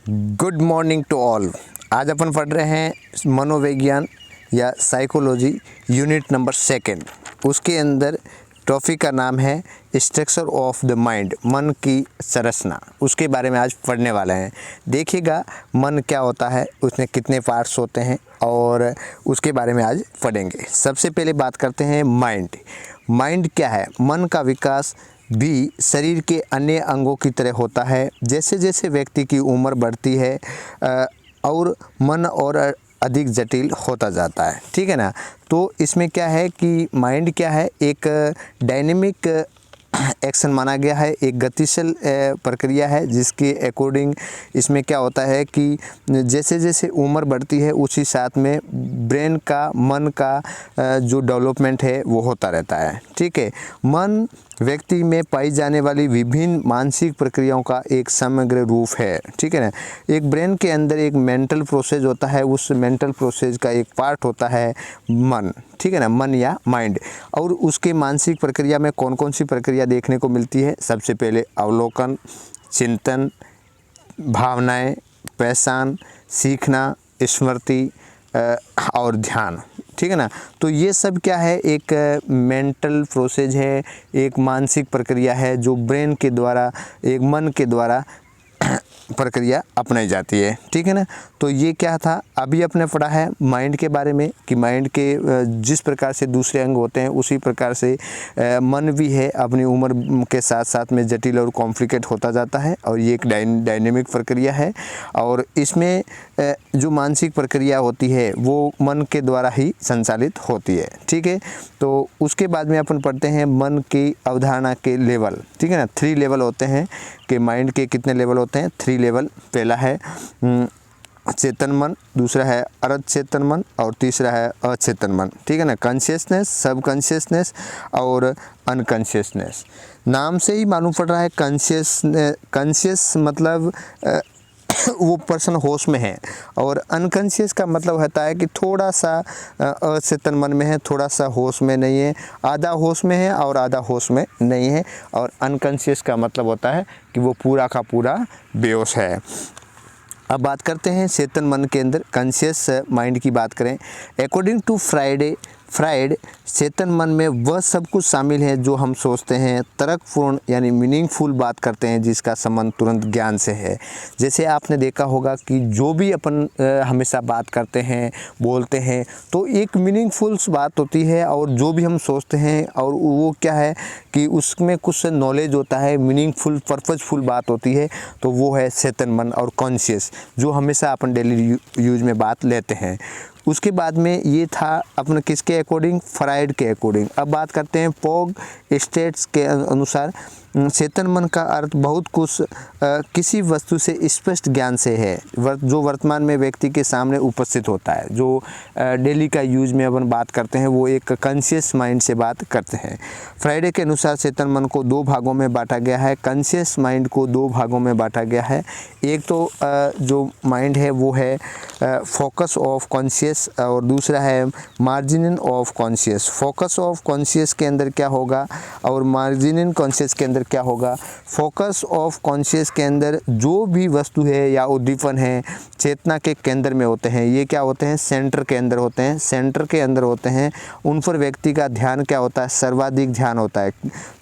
Good morning to all. आज अपन पढ़ रहे हैं मनोविज्ञान या साइकोलॉजी यूनिट नंबर 2। उसके अंदर टॉपिक का नाम है स्ट्रक्चर ऑफ द माइंड, मन की संरचना। उसके बारे में आज पढ़ने वाले हैं। देखिएगा मन क्या होता है, उसमें कितने पार्ट्स होते हैं और उसके बारे में आज पढ़ेंगे। सबसे पहले बात करते हैं माइंड। माइंड क्या है? मन का विकास भी शरीर के अन्य अंगों की तरह होता है। जैसे जैसे व्यक्ति की उम्र बढ़ती है और मन और अधिक जटिल होता जाता है, ठीक है ना। तो इसमें क्या है कि माइंड क्या है, एक डायनेमिक एक्शन माना गया है, एक गतिशील प्रक्रिया है, जिसके अकॉर्डिंग इसमें क्या होता है कि जैसे जैसे उम्र बढ़ती है उसी साथ में ब्रेन का, मन का जो डेवलपमेंट है वो होता रहता है, ठीक है। मन व्यक्ति में पाई जाने वाली विभिन्न मानसिक प्रक्रियाओं का एक समग्र रूप है, ठीक है ना। एक ब्रेन के अंदर एक मेंटल प्रोसेस होता है, उस मेंटल प्रोसेस का एक पार्ट होता है मन, ठीक है ना, मन या माइंड। और उसके मानसिक प्रक्रिया में कौन कौन सी प्रक्रिया देखने को मिलती है? सबसे पहले अवलोकन, चिंतन, भावनाएं, पहचान, सीखना, स्मृति और ध्यान, ठीक है ना। तो ये सब क्या है, एक मेंटल प्रोसेस है, एक मानसिक प्रक्रिया है जो ब्रेन के द्वारा, एक मन के द्वारा प्रक्रिया अपनाई जाती है, ठीक है ना। तो ये क्या था, अभी अपने पढ़ा है माइंड के बारे में कि माइंड के जिस प्रकार से दूसरे अंग होते हैं उसी प्रकार से मन भी है, अपनी उम्र के साथ साथ में जटिल और कॉम्प्लिकेट होता जाता है। और ये एक डायनेमिक प्रक्रिया है और इसमें जो मानसिक प्रक्रिया होती है वो मन के द्वारा ही संचालित होती है, ठीक है। तो उसके बाद में अपन पढ़ते हैं मन की अवधारणा के लेवल, ठीक है ना। 3 लेवल होते हैं कि माइंड के कितने लेवल होते हैं? 3 लेवल। पहला है चेतन मन, दूसरा है अर्ध चेतन मन और तीसरा है अचेतन मन, ठीक है ना। कॉन्शियसनेस, सब कॉन्शियसनेस और अनकॉन्शियसनेस। नाम से ही मालूम पड़ रहा है कॉन्शियस मतलब वो पर्सन होश में है, और अनकॉन्शियस का मतलब होता है कि थोड़ा सा अचेतन मन में है, थोड़ा सा होश में नहीं है, आधा होश में है और आधा होश में नहीं है। और अनकॉन्शियस का मतलब होता है कि वो पूरा का पूरा बेहोश है। अब बात करते हैं चेतन मन के अंदर कॉन्शियस माइंड की बात करें। अकॉर्डिंग टू फ्राइड चेतन मन में वह सब कुछ शामिल है जो हम सोचते हैं, तर्कपूर्ण यानी मीनिंगफुल बात करते हैं, जिसका संबंध तुरंत ज्ञान से है। जैसे आपने देखा होगा कि जो भी अपन हमेशा बात करते हैं, बोलते हैं, तो एक मीनिंगफुल बात होती है, और जो भी हम सोचते हैं और वो क्या है कि उसमें कुछ नॉलेज होता है, मीनिंगफुल पर्पजफुल बात होती है, तो वो है चेतन मन और कॉन्शियस, जो हमेशा अपन डेली यूज में बात लेते हैं। उसके बाद में ये था अपने किसके अकॉर्डिंग? फ्राइड के अकॉर्डिंग। अब बात करते हैं पोग स्टेट्स के अनुसार चेतन मन का अर्थ बहुत कुछ किसी वस्तु से स्पष्ट ज्ञान से है, जो वर्तमान में व्यक्ति के सामने उपस्थित होता है। जो डेली का यूज में अपन बात करते हैं वो एक कॉन्शियस माइंड से बात करते हैं। फ्राइडे के अनुसार चेतन मन को 2 भागों में बांटा गया है, कॉन्शियस माइंड को 2 भागों में बांटा गया है। एक तो जो माइंड है वो है फोकस ऑफ कॉन्शियस, और दूसरा है margin of conscious. Focus of conscious के अंदर क्या होगा और मार्जिन कॉन्शियस के अंदर क्या होगा? फोकस ऑफ कॉन्शियस के अंदर जो भी वस्तु है या उद्दीपन है चेतना के केंद्र में होते हैं। ये क्या होते हैं? सेंटर के अंदर होते हैं, सेंटर के अंदर होते हैं। उन पर व्यक्ति का ध्यान क्या होता है? सर्वाधिक ध्यान होता है।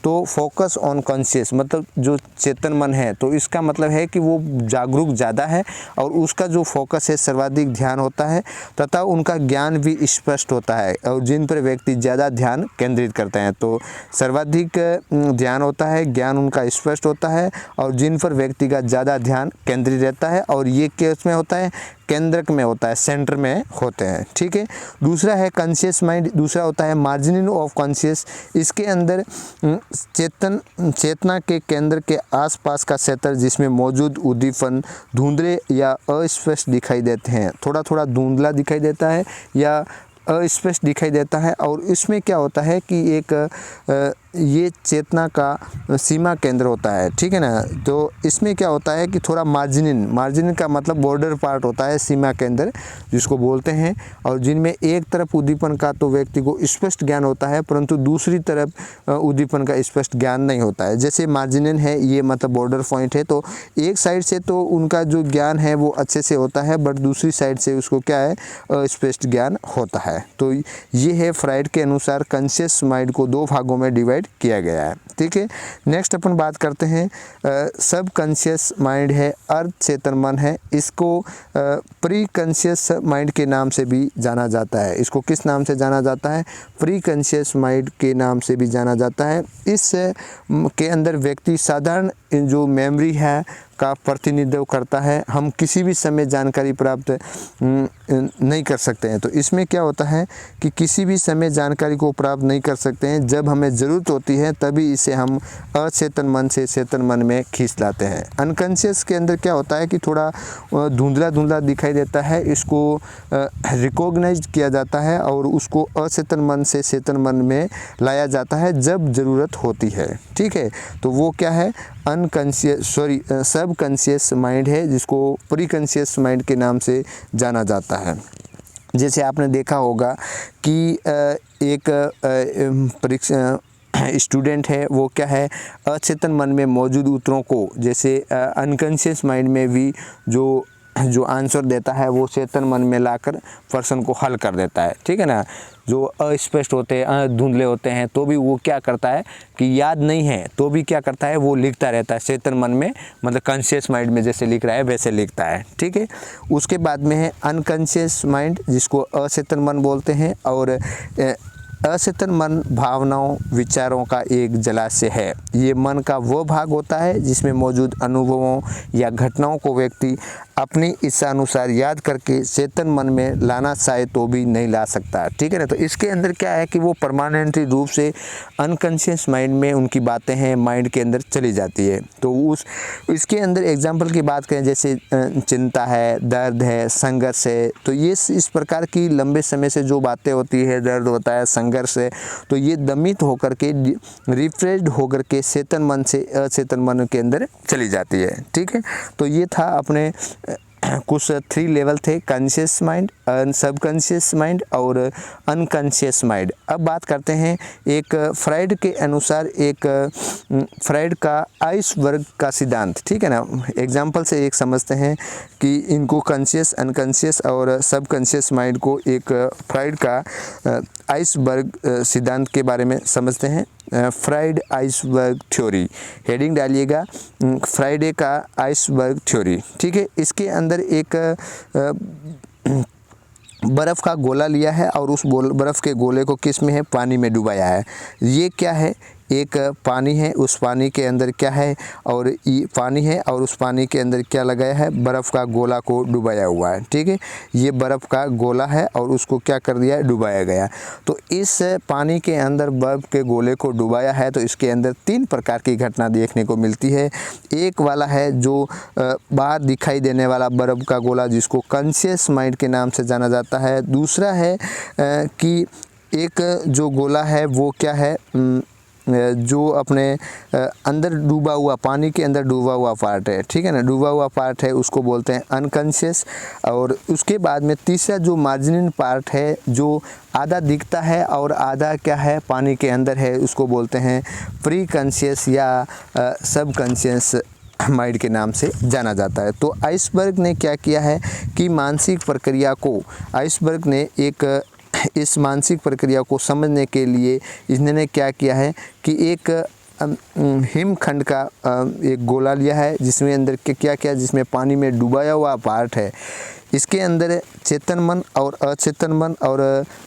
तो फोकस ऑन कॉन्शियस मतलब जो चेतन मन है, तो इसका मतलब है कि वो जागरूक ज़्यादा है और उसका जो फोकस है सर्वाधिक ध्यान होता है, तथा उनका ज्ञान भी स्पष्ट होता है, और जिन पर व्यक्ति ज़्यादा ध्यान केंद्रित करते हैं। तो सर्वाधिक ध्यान होता है, ज्ञान उनका स्पष्ट होता है, और जिन पर व्यक्ति का ज़्यादा ध्यान केंद्रित रहता है, और ये किस में होता है? केंद्रक में होता है, सेंटर में होते हैं, ठीक है। दूसरा है कॉन्शियस माइंड, दूसरा होता है मार्जिन ऑफ कॉन्शियस। इसके अंदर चेतना के केंद्र के आसपास का क्षेत्र जिसमें मौजूद उद्दीपन धुंधले या अस्पष्ट दिखाई देते हैं, थोड़ा थोड़ा धुंधला दिखाई देता है या अस्पष्ट दिखाई देता है। और इसमें क्या होता है कि एक ये चेतना का सीमा केंद्र होता है, ठीक है ना। तो इसमें क्या होता है कि थोड़ा मार्जिन का मतलब बॉर्डर पार्ट होता है, सीमा केंद्र जिसको बोलते हैं। और जिनमें एक तरफ उद्दीपन का तो व्यक्ति को स्पष्ट ज्ञान होता है, परंतु दूसरी तरफ उद्दीपन का स्पष्ट ज्ञान नहीं होता है। जैसे मार्जिन है, ये मतलब बॉर्डर पॉइंट है, तो एक साइड से तो उनका जो ज्ञान है वो अच्छे से होता है, बट दूसरी साइड से उसको क्या है, अस्पष्ट ज्ञान होता है। तो ये है फ्राइड के अनुसार कॉन्शियस माइंड को दो भागों में डिवाइड किया गया है, ठीक है। नेक्स्ट अपन बात करते हैं सब कॉन्शियस माइंड है, अर्ध चेतन मन है। इसको प्री कॉन्शियस माइंड के नाम से भी जाना जाता है। इसको किस नाम से जाना जाता है? प्री कॉन्शियस माइंड के नाम से भी जाना जाता है। इस के अंदर व्यक्ति साधारण जो मेमोरी है का प्रतिनिधित्व करता है। हम किसी भी समय जानकारी प्राप्त नहीं कर सकते हैं। तो इसमें क्या होता है कि किसी भी समय जानकारी को प्राप्त नहीं कर सकते हैं। जब हमें ज़रूरत होती है तभी इसे हम अचेतन मन से चेतन मन में खींच लाते हैं। अनकॉन्शियस के अंदर क्या होता है कि थोड़ा धुंधला दिखाई देता है, इसको रिकॉग्नाइज किया जाता है और उसको अचेतन मन से चेतन मन में लाया जाता है जब ज़रूरत होती है, ठीक है। तो वो क्या है, सब कॉन्शियस माइंड है, जिसको प्री कॉन्शियस माइंड के नाम से जाना जाता है। जैसे आपने देखा होगा कि एक स्टूडेंट है, वो क्या है, अचेतन मन में मौजूद उत्तरों को, जैसे अनकॉन्शियस माइंड में भी जो आंसर देता है वो चेतन मन में लाकर प्रश्न को हल कर देता है, ठीक है ना। जो अस्पष्ट होते हैं, धुंधले होते हैं, तो भी वो क्या करता है कि याद नहीं है तो भी क्या करता है, वो लिखता रहता है चेतन मन में, मतलब कॉन्शियस माइंड में जैसे लिख रहा है वैसे लिखता है, ठीक है। उसके बाद में है अनकॉन्शियस माइंड, जिसको अचेतन मन बोलते हैं। और अचेतन मन भावनाओं विचारों का एक जलाशय है। ये मन का वो भाग होता है जिसमें मौजूद अनुभवों या घटनाओं को व्यक्ति अपनी इच्छा अनुसार याद करके चेतन मन में लाना चाहे तो भी नहीं ला सकता, ठीक है ना। तो इसके अंदर क्या है कि वो परमानेंटली रूप से अनकॉन्शियस माइंड में उनकी बातें हैं माइंड के अंदर चली जाती है। तो इसके अंदर एग्जाम्पल की बात करें, जैसे चिंता है, दर्द है, संघर्ष है, तो ये इस प्रकार की लंबे समय से जो बातें होती है, दर्द होता है, संघर्ष है, तो ये दमित होकर के रिफ्रेश्ड होकर के चेतन मन से अचेतन मन के अंदर चली जाती है, ठीक है। तो ये था अपने कुछ 3 लेवल थे, कॉन्शियस माइंड, सबकॉन्शियस माइंड और अनकॉन्शियस माइंड। अब बात करते हैं एक फ्राइड के अनुसार, एक फ्राइड का आइसबर्ग का सिद्धांत, ठीक है ना। एग्जाम्पल से एक समझते हैं कि इनको कॉन्शियस, अनकॉन्शियस और सबकॉन्शियस माइंड को एक फ्राइड का आइसबर्ग सिद्धांत के बारे में समझते हैं। फ्राइड आइसबर्ग थ्योरी, हेडिंग डालिएगा फ्राइडे का आइसबर्ग थ्योरी, ठीक है। इसके अंदर एक बर्फ़ का गोला लिया है और उस बर्फ़ के गोले को किस में है, पानी में डुबाया है। ये क्या है, एक पानी है, उस पानी के अंदर क्या है, और ये पानी है और उस पानी के अंदर क्या लगाया है, बर्फ़ का गोला को डुबाया हुआ है, ठीक है। ये बर्फ़ का गोला है और उसको क्या कर दिया है, डुबाया गया। तो इस पानी के अंदर बर्फ़ के गोले को डुबाया है, तो इसके अंदर 3 प्रकार की घटना देखने को मिलती है। एक वाला है जो बाहर दिखाई देने वाला बर्फ़ का गोला, जिसको कॉन्शियस माइंड के नाम से जाना जाता है। दूसरा है कि एक जो गोला है वो क्या है, जो अपने अंदर डूबा हुआ, पानी के अंदर डूबा हुआ पार्ट है, ठीक है ना, डूबा हुआ पार्ट है, उसको बोलते हैं अनकॉन्शियस। और उसके बाद में तीसरा जो मार्जिनल पार्ट है, जो आधा दिखता है और आधा क्या है, पानी के अंदर है, उसको बोलते हैं प्री कॉन्शियस या सबकॉन्शियस माइंड के नाम से जाना जाता है। तो आइसबर्ग ने क्या किया है कि मानसिक प्रक्रिया को, आइसबर्ग ने इस मानसिक प्रक्रिया को समझने के लिए इसने क्या किया है कि एक हिमखंड का एक गोला लिया है, जिसमें अंदर क्या क्या, जिसमें पानी में डुबाया हुआ पार्ट है। इसके अंदर चेतन मन और अचेतन मन और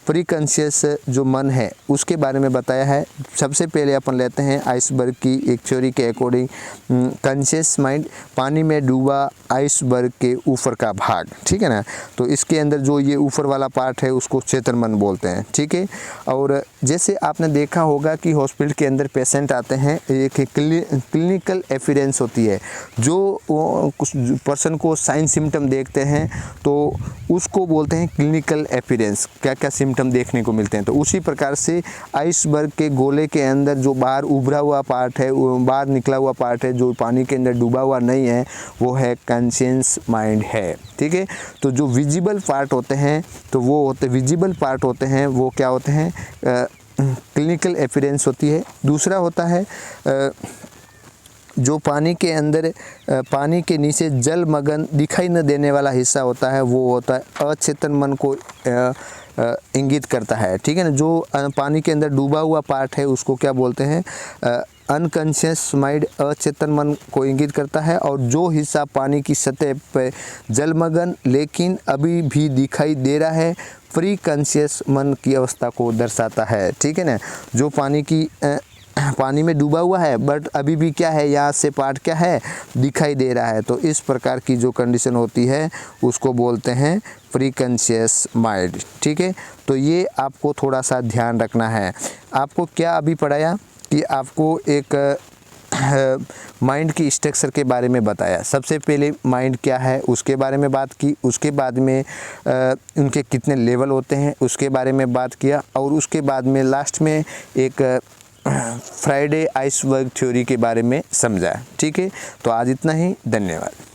प्री कॉन्शियस जो मन है उसके बारे में बताया है। सबसे पहले अपन लेते हैं आइसबर्ग की एक थ्योरी के अकॉर्डिंग, कॉन्शियस माइंड, पानी में डूबा आइसबर्ग के ऊपर का भाग, ठीक है ना। तो इसके अंदर जो ये ऊपर वाला पार्ट है उसको चेतन मन बोलते हैं, ठीक है। और जैसे आपने देखा होगा कि हॉस्पिटल के अंदर पेशेंट आते हैं, एक क्लिनिकल एविडेंस होती है, जो कुछ पर्सन को साइन सिम्टम देखते हैं तो उसको बोलते हैं क्लिनिकल अपीयरेंस, क्या क्या सिम्टम देखने को मिलते हैं। तो उसी प्रकार से आइसबर्ग के गोले के अंदर जो बाहर उभरा हुआ पार्ट है, बाहर निकला हुआ पार्ट है, जो पानी के अंदर डूबा हुआ नहीं है, वो है कॉन्शियस माइंड है। ठीक है, तो जो विजिबल पार्ट होते हैं, तो वो होते विजिबल पार्ट होते हैं, वो क्या होते हैं, क्लिनिकल अपीयरेंस होती है। दूसरा होता है जो पानी के अंदर पानी के नीचे जलमग्न दिखाई न देने वाला हिस्सा होता है, वो होता है अचेतन मन को इंगित करता है। ठीक है ना, जो पानी के अंदर डूबा हुआ पार्ट है उसको क्या बोलते हैं, अनकॉन्शियस माइंड, अचेतन मन को इंगित करता है। और जो हिस्सा पानी की सतह पर जलमग्न लेकिन अभी भी दिखाई दे रहा है, प्री कॉन्शियस मन की अवस्था को दर्शाता है। ठीक है ना, जो पानी में डूबा हुआ है बट अभी भी क्या है, यहाँ से पार्ट क्या है, दिखाई दे रहा है। तो इस प्रकार की जो कंडीशन होती है उसको बोलते हैं प्री कॉन्शियस माइंड। ठीक है, तो ये आपको थोड़ा सा ध्यान रखना है। आपको क्या अभी पढ़ाया कि आपको एक माइंड की स्ट्रक्चर के बारे में बताया। सबसे पहले माइंड क्या है उसके बारे में बात की, उसके बाद में उनके कितने लेवल होते हैं उसके बारे में बात किया, और उसके बाद में लास्ट में एक फ्राइडे आइसबर्ग थ्योरी के बारे में समझा। ठीक है, तो आज इतना ही, धन्यवाद।